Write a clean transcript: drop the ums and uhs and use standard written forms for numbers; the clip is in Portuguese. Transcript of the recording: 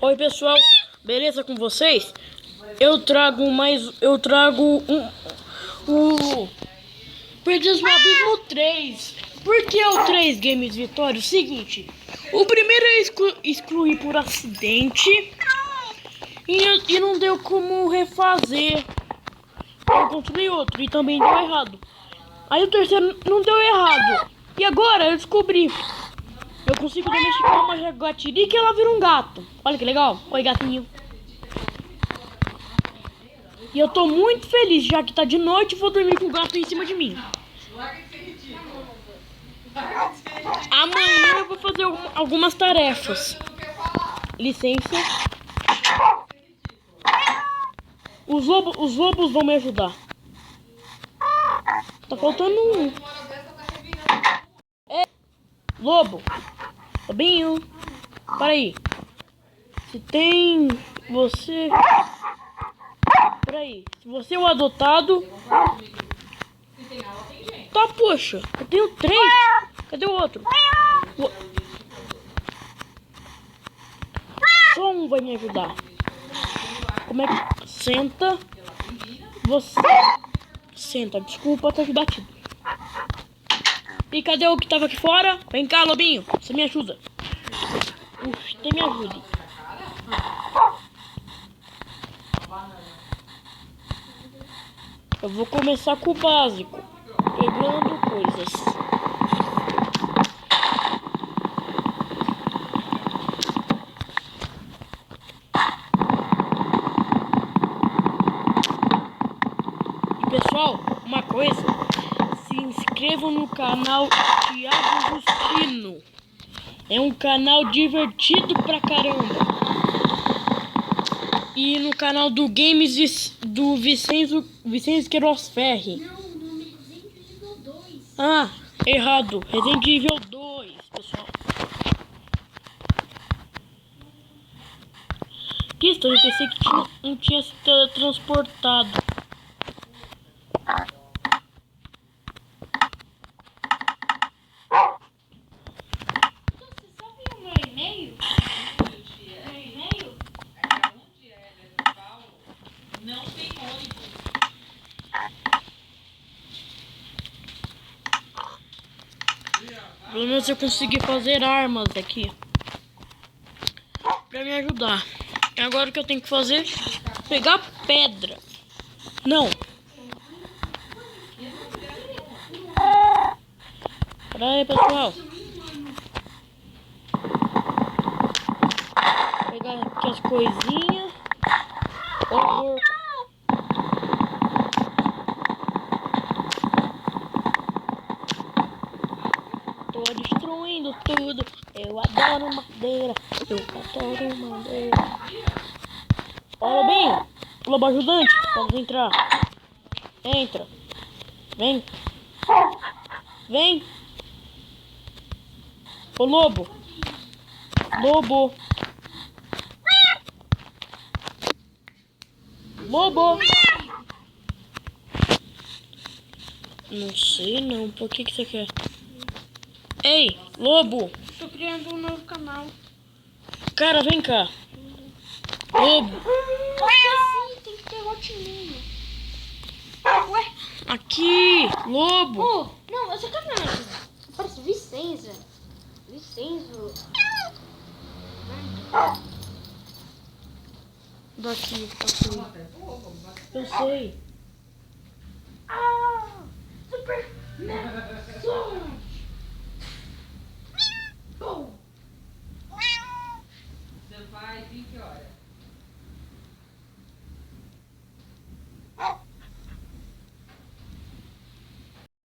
Oi pessoal, beleza com vocês? Eu trago o Perdidos no Abismo 3. Por que o 3 Games Vitória? O seguinte, o primeiro eu excluí por acidente e não deu como refazer. Eu construí outro e também deu errado. Aí o terceiro não deu errado. E agora eu descobri. Eu consigo domesticar uma jaguatirica e ela vira um gato. Olha que legal. Oi, gatinho. E eu tô muito feliz, já que tá de noite, vou dormir com o gato em cima de mim. Amanhã eu vou fazer algumas tarefas. Licença. Os lobos vão me ajudar. Tá faltando um. Lobo. Lobinho. Para aí. Se tem você... Peraí. Se você é o adotado... Tá, poxa. Eu tenho 3. Cadê o outro? Só um vai me ajudar. Como é que... Senta. Você... Senta. Desculpa ter te batido. E cadê o que tava aqui fora? Vem cá, lobinho. Você me ajuda. Você me ajude. Eu vou começar com o básico. Pegando coisas. E pessoal, uma coisa. Se inscrevam no canal Thiago Justino. É um canal divertido pra caramba. E no canal do Games do Vicenzo Queiroz Ferri. Não, o nome é Resident Evil 2. Ah, errado. Resident Evil 2, pessoal. Que estranho, eu pensei que não tinha se teletransportado. Você sabe o meu e-mail? Meu e-mail? Não tem ônibus. Pelo menos eu consegui fazer armas aqui. Pra me ajudar. E agora o que eu tenho que fazer? Pegar pedra. Não. Pera aí, pessoal. Pegar aqui as coisinhas. Ó, tô destruindo tudo. Eu adoro madeira. Eu adoro madeira. Ó, lobinho. Lobo ajudante. Vamos entrar. Entra. Vem. Vem. Ô, lobo. Lobo. Lobo. Não sei não. Por que você quer? Ei, lobo. Tô criando um novo canal. Cara, vem cá. Lobo. Sim, tem que ter rotininha. Ué? Aqui. Lobo. Oh, não, eu só quero ver. Parece Vicenza. Vicenzo. Daqui. Eu sei. Super.